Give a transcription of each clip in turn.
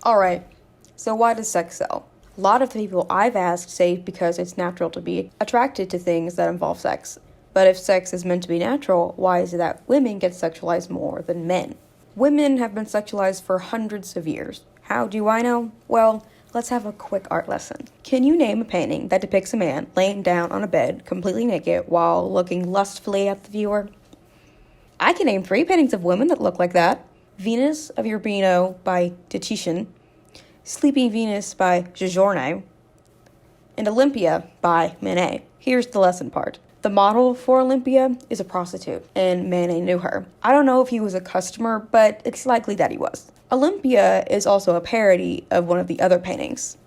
Alright, so why does sex sell? A lot of the people I've asked say because it's natural to be attracted to things that involve sex. But if sex is meant to be natural, why is it that women get sexualized more than men? Women have been sexualized for hundreds of years. How do I know? Well, let's have a quick art lesson. Can you name a painting that depicts a man laying down on a bed completely naked while looking lustfully at the viewer? I can name 3 paintings of women that look like that. Venus of Urbino by Titian, Sleeping Venus by Giorgione, and Olympia by Manet. Here's the lesson part. The model for Olympia is a prostitute, and Manet knew her. I don't know if he was a customer, but it's likely that he was. Olympia is also a parody of one of the other paintings,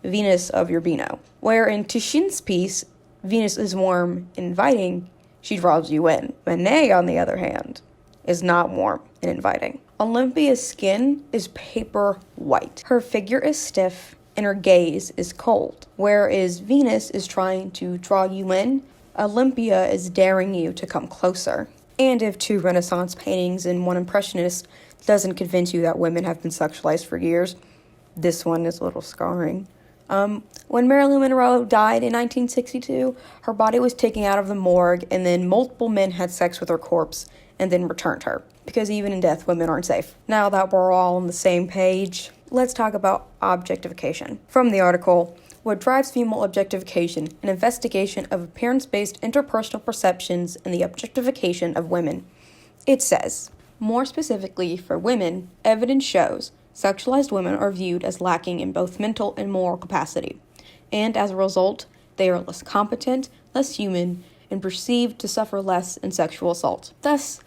Venus of Urbino, where in Titian's piece, Venus is warm and inviting, she draws you in. Manet, on the other hand, is not warm and inviting. Olympia's skin is paper white. Her figure is stiff and her gaze is cold. Whereas Venus is trying to draw you in, Olympia is daring you to come closer. And if 2 Renaissance paintings and 1 Impressionist doesn't convince you that women have been sexualized for years, this one is a little scarring. When Marilyn Monroe died in 1962, her body was taken out of the morgue and then multiple men had sex with her corpse and then returned her. Because even in death, women aren't safe. Now that we're all on the same page, let's talk about objectification. From the article, What Drives Female Objectification, an investigation of appearance-based interpersonal perceptions and the objectification of women. It says, more specifically for women, evidence shows sexualized women are viewed as lacking in both mental and moral capacity, and as a result, they are less competent, less human, and perceived to suffer less in sexual assault. Thus,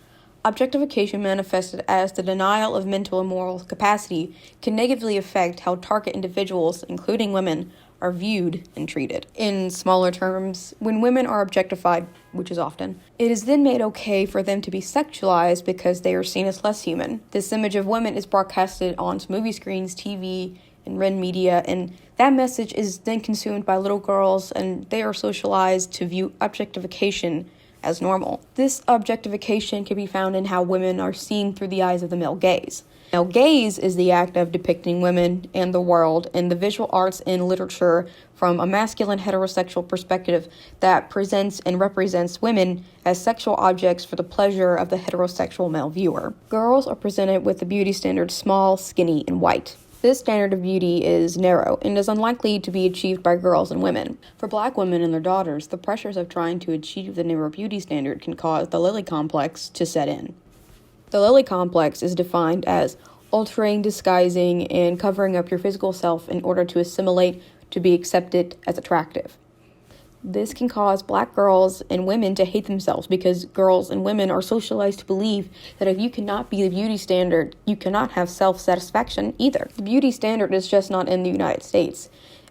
objectification manifested as the denial of mental and moral capacity can negatively affect how target individuals, including women, are viewed and treated. In smaller terms, when women are objectified, which is often, it is then made okay for them to be sexualized because they are seen as less human. This image of women is broadcasted onto movie screens, TV, and Ren media, and that message is then consumed by little girls, and they are socialized to view objectification as normal. This objectification can be found in how women are seen through the eyes of the male gaze. Male gaze is the act of depicting women and the world in the visual arts and literature from a masculine heterosexual perspective that presents and represents women as sexual objects for the pleasure of the heterosexual male viewer. Girls are presented with the beauty standard small, skinny, and white. This standard of beauty is narrow and is unlikely to be achieved by girls and women. For Black women and their daughters, the pressures of trying to achieve the narrow beauty standard can cause the Lily complex to set in. The Lily complex is defined as altering, disguising, and covering up your physical self in order to assimilate to be accepted as attractive. This can cause Black girls and women to hate themselves because girls and women are socialized to believe that if you cannot be the beauty standard, you cannot have self-satisfaction either. The beauty standard is just not in the United States.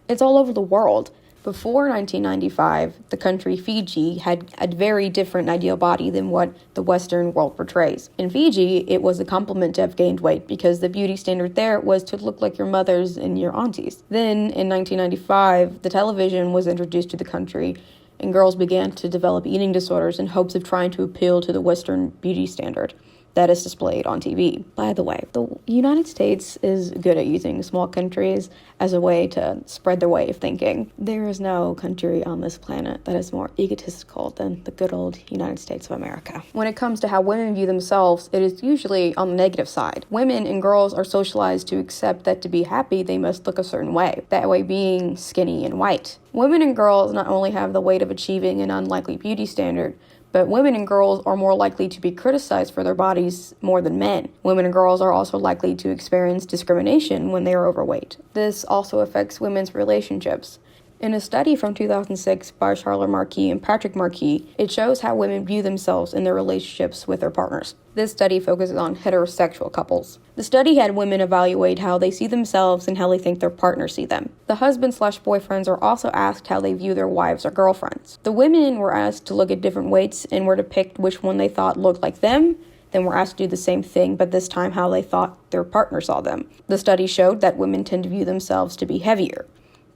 It's all over the world. Before 1995, the country Fiji had a very different ideal body than what the Western world portrays. In Fiji, it was a compliment to have gained weight because the beauty standard there was to look like your mothers and your aunties. Then, in 1995, the television was introduced to the country, and girls began to develop eating disorders in hopes of trying to appeal to the Western beauty standard that is displayed on TV. By the way, the United States is good at using small countries as a way to spread their way of thinking. There is no country on this planet that is more egotistical than the good old United States of America. When it comes to how women view themselves, it is usually on the negative side. Women and girls are socialized to accept that to be happy, they must look a certain way, that way being skinny and white. Women and girls not only have the weight of achieving an unlikely beauty standard, but women and girls are more likely to be criticized for their bodies more than men. Women and girls are also likely to experience discrimination when they are overweight. This also affects women's relationships. In a study from 2006 by Charlotte Markey and Patrick Markey, it shows how women view themselves in their relationships with their partners. This study focuses on heterosexual couples. The study had women evaluate how they see themselves and how they think their partners see them. The husbands/boyfriends are also asked how they view their wives or girlfriends. The women were asked to look at different weights and were to pick which one they thought looked like them, then were asked to do the same thing, but this time how they thought their partner saw them. The study showed that women tend to view themselves to be heavier,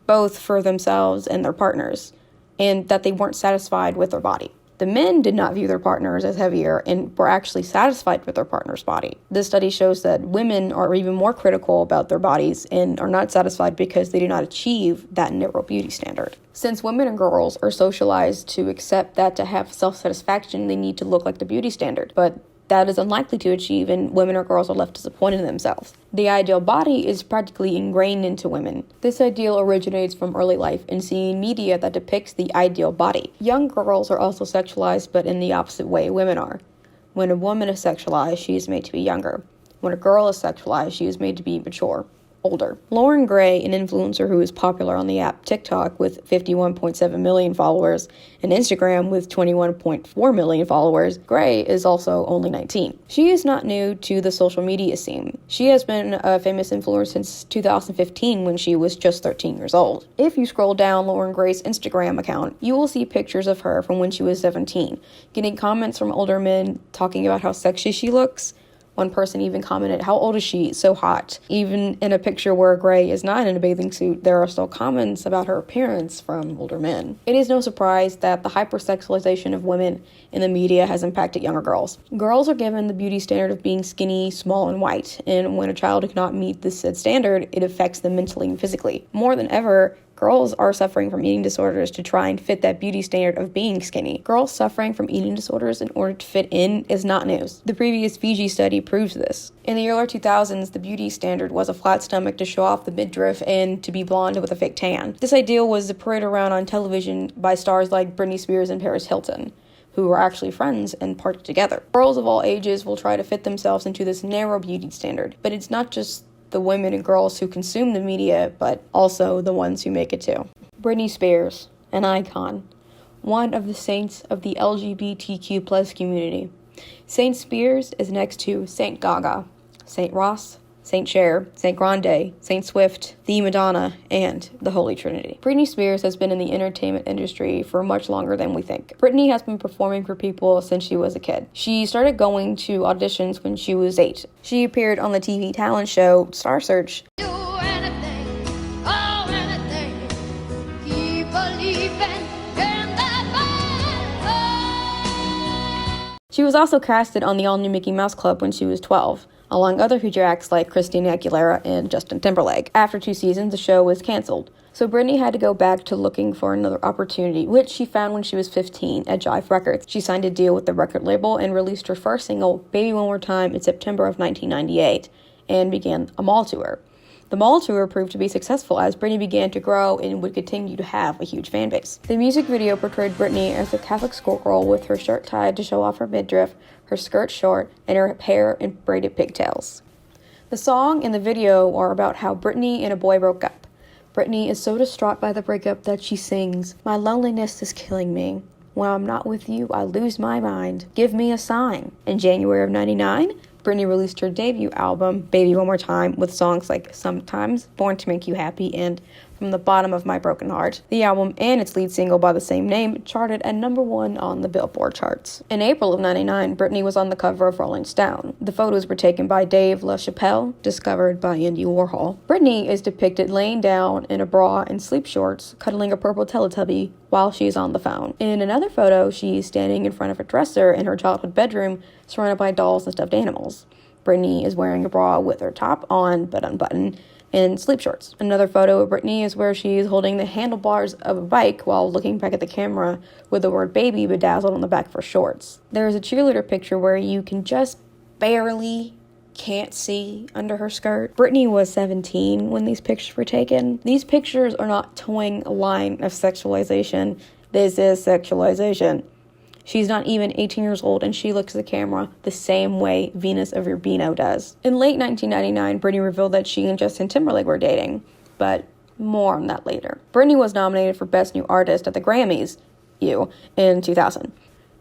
both for themselves and their partners, and that they weren't satisfied with their body. The men did not view their partners as heavier and were actually satisfied with their partner's body. This study shows that women are even more critical about their bodies and are not satisfied because they do not achieve that narrow beauty standard. Since women and girls are socialized to accept that to have self-satisfaction, they need to look like the beauty standard, but that is unlikely to achieve, and women or girls are left disappointed in themselves. The ideal body is practically ingrained into women. This ideal originates from early life and seeing media that depicts the ideal body. Young girls are also sexualized, but in the opposite way women are. When a woman is sexualized, she is made to be younger. When a girl is sexualized, she is made to be mature, older. Lauren Gray, an influencer who is popular on the app TikTok with 51.7 million followers and Instagram with 21.4 million followers, Gray is also only 19. She is not new to the social media scene. She has been a famous influencer since 2015 when she was just 13 years old. If you scroll down Lauren Gray's Instagram account, you will see pictures of her from when she was 17, getting comments from older men talking about how sexy she looks. One person even commented, "How old is she? So hot." Even in a picture where Gray is not in a bathing suit, there are still comments about her appearance from older men. It is no surprise that the hypersexualization of women in the media has impacted younger girls. Girls are given the beauty standard of being skinny, small, and white, and when a child cannot meet this said standard, it affects them mentally and physically. More than ever, girls are suffering from eating disorders to try and fit that beauty standard of being skinny. Girls suffering from eating disorders in order to fit in is not news. The previous Fiji study proves this. In the early 2000s, the beauty standard was a flat stomach to show off the midriff and to be blonde with a fake tan. This ideal was paraded around on television by stars like Britney Spears and Paris Hilton, who were actually friends and partied together. Girls of all ages will try to fit themselves into this narrow beauty standard, but it's not just the women and girls who consume the media, but also the ones who make it too. Britney Spears, an icon, one of the saints of the LGBTQ+ community. Saint Spears is next to Saint Gaga, Saint Ross, Saint Cher, Saint Grande, Saint Swift, the Madonna, and the Holy Trinity. Britney Spears has been in the entertainment industry for much longer than we think. Britney has been performing for people since she was a kid. She started going to auditions when she was 8. She appeared on the TV talent show Star Search. She was also casted on the all-new Mickey Mouse Club when she was 12, along other future acts like Christina Aguilera and Justin Timberlake. After 2 seasons, the show was canceled, so Britney had to go back to looking for another opportunity, which she found when she was 15 at Jive Records. She signed a deal with the record label and released her first single, Baby One More Time, in September of 1998, and began a mall tour. The mall tour proved to be successful as Britney began to grow and would continue to have a huge fan base. The music video portrayed Britney as a Catholic schoolgirl with her shirt tied to show off her midriff, her skirt short, and her hair in braided pigtails. The song and the video are about how Britney and a boy broke up. Britney is so distraught by the breakup that she sings, "My loneliness is killing me. When I'm not with you, I lose my mind. Give me a sign." In January of 99, Britney released her debut album, Baby One More Time, with songs like Sometimes, Born to Make You Happy, and From the Bottom of My Broken Heart. The album and its lead single by the same name charted at number 1 on the Billboard charts. In April of 99, Britney was on the cover of Rolling Stone. The photos were taken by Dave LaChapelle, discovered by Andy Warhol. Britney is depicted laying down in a bra and sleep shorts, cuddling a purple Teletubby while she is on the phone. In another photo, she is standing in front of a dresser in her childhood bedroom, surrounded by dolls and stuffed animals. Britney is wearing a bra with her top on but unbuttoned and sleep shorts. Another photo of Britney is where she is holding the handlebars of a bike while looking back at the camera with the word baby bedazzled on the back of her shorts. There is a cheerleader picture where you can just barely can't see under her skirt. Britney was 17 when these pictures were taken. These pictures are not towing a line of sexualization. This is sexualization. She's not even 18 years old, and she looks at the camera the same way Venus of Urbino does. In late 1999, Britney revealed that she and Justin Timberlake were dating, but more on that later. Britney was nominated for Best New Artist at the Grammys, in 2000,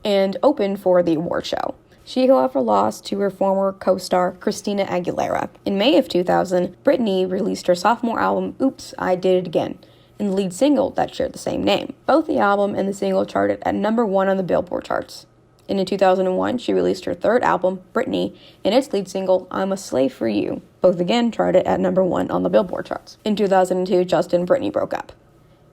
and opened for the award show. She, however, lost to her former co-star Christina Aguilera. In May of 2000, Britney released her sophomore album, Oops, I Did It Again, and the lead single that shared the same name. Both the album and the single charted at number 1 on the Billboard charts. And in 2001, she released her third album, Britney, and its lead single, I'm a Slave for You. Both again charted at number 1 on the Billboard charts. In 2002, Justin and Britney broke up.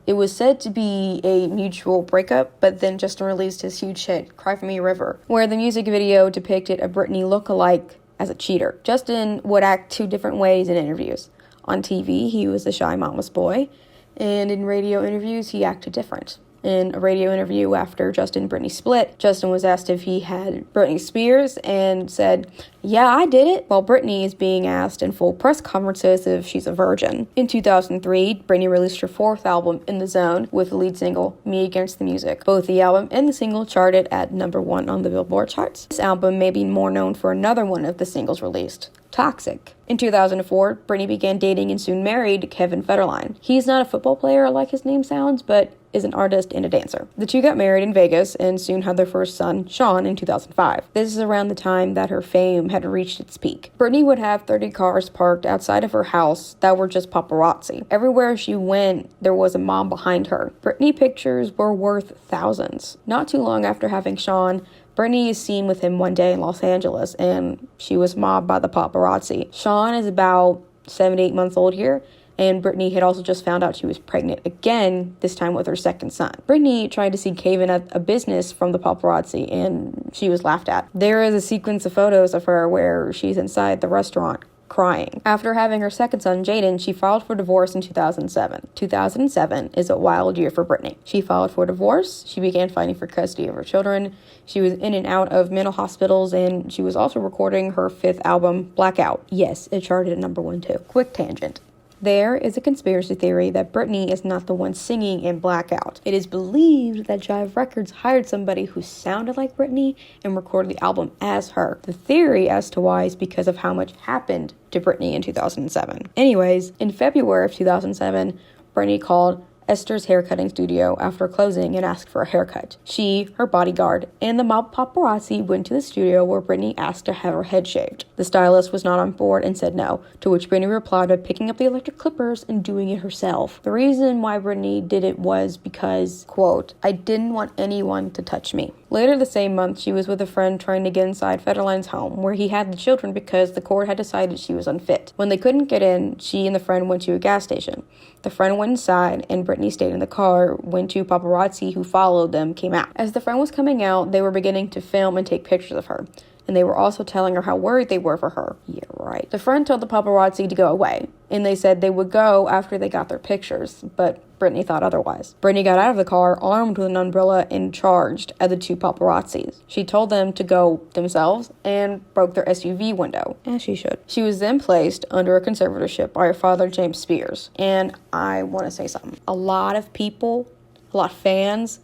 It was said to be a mutual breakup, but then Justin released his huge hit, Cry For Me River, where the music video depicted a Britney lookalike as a cheater. Justin would act two different ways in interviews. On TV, he was the shy mama's boy, and in radio interviews, he acted different. In a radio interview after Justin and Britney split, Justin was asked if he had Britney Spears and said, "Yeah, I did it," while Britney is being asked in full press conferences if she's a virgin. In 2003, Britney released her fourth album, In the Zone, with the lead single, Me Against the Music. Both the album and the single charted at #1 on the Billboard charts. This album may be more known for another one of the singles released, Toxic. In 2004, Britney began dating and soon married Kevin Federline. He's not a football player like his name sounds, but is an artist and a dancer. The two got married in Vegas and soon had their first son, Sean, in 2005. This is around the time that her fame had reached its peak. Britney would have 30 cars parked outside of her house that were just paparazzi. Everywhere she went, there was a mom behind her. Britney pictures were worth thousands. Not too long after having Sean, Britney is seen with him one day in Los Angeles, and she was mobbed by the paparazzi. Sean is about 7 to 8 months old here, and Britney had also just found out she was pregnant again, this time with her second son. Britney tried to seek haven at a business from the paparazzi, and she was laughed at. There is a sequence of photos of her where she's inside the restaurant crying. After having her second son, Jaden, she filed for divorce in 2007. 2007 is a wild year for Britney. She filed for divorce, she began fighting for custody of her children, she was in and out of mental hospitals, and she was also recording her fifth album, Blackout. Yes, it charted at #1 too. Quick tangent. There is a conspiracy theory that Britney is not the one singing in Blackout. It is believed that Jive Records hired somebody who sounded like Britney and recorded the album as her. The theory as to why is because of how much happened to Britney in 2007. Anyways, in February of 2007, Britney called Esther's haircutting studio after closing and asked for a haircut. She, her bodyguard, and the mob paparazzi went to the studio where Britney asked to have her head shaved. The stylist was not on board and said no, to which Britney replied by picking up the electric clippers and doing it herself. The reason why Britney did it was because, quote, "I didn't want anyone to touch me." Later the same month, she was with a friend trying to get inside Federline's home, where he had the children because the court had decided she was unfit. When they couldn't get in, she and the friend went to a gas station. The friend went inside, and Britney stayed in the car when two paparazzi who followed them came out. As the friend was coming out, they were beginning to film and take pictures of her, and they were also telling her how worried they were for her. Yeah, right. The friend told the paparazzi to go away, and they said they would go after they got their pictures, but Britney thought otherwise. Britney got out of the car, armed with an umbrella, and charged at the two paparazzis. She told them to go themselves and broke their SUV window, as she should. She was then placed under a conservatorship by her father, James Spears. And I want to say something. A lot of people, a lot of fans,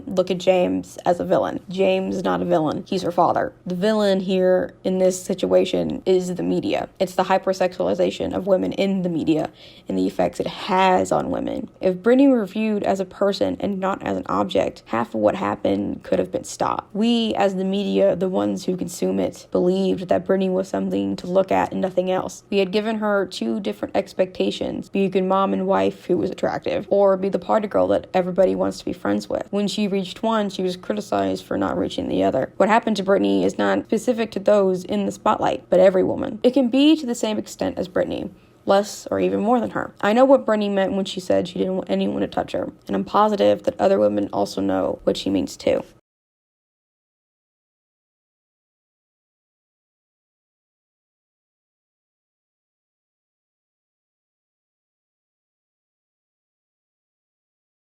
look at James as a villain. James is not a villain. He's her father. The villain here in this situation is the media. It's the hypersexualization of women in the media and the effects it has on women. If Britney were viewed as a person and not as an object, half of what happened could have been stopped. We, as the media, the ones who consume it, believed that Britney was something to look at and nothing else. We had given her two different expectations: be a good mom and wife who was attractive, or be the party girl that everybody wants to be friends with. When she reached one, she was criticized for not reaching the other. What happened to Britney is not specific to those in the spotlight, but every woman. It can be to the same extent as Britney, less or even more than her. I know what Britney meant when she said she didn't want anyone to touch her, and I'm positive that other women also know what she means too.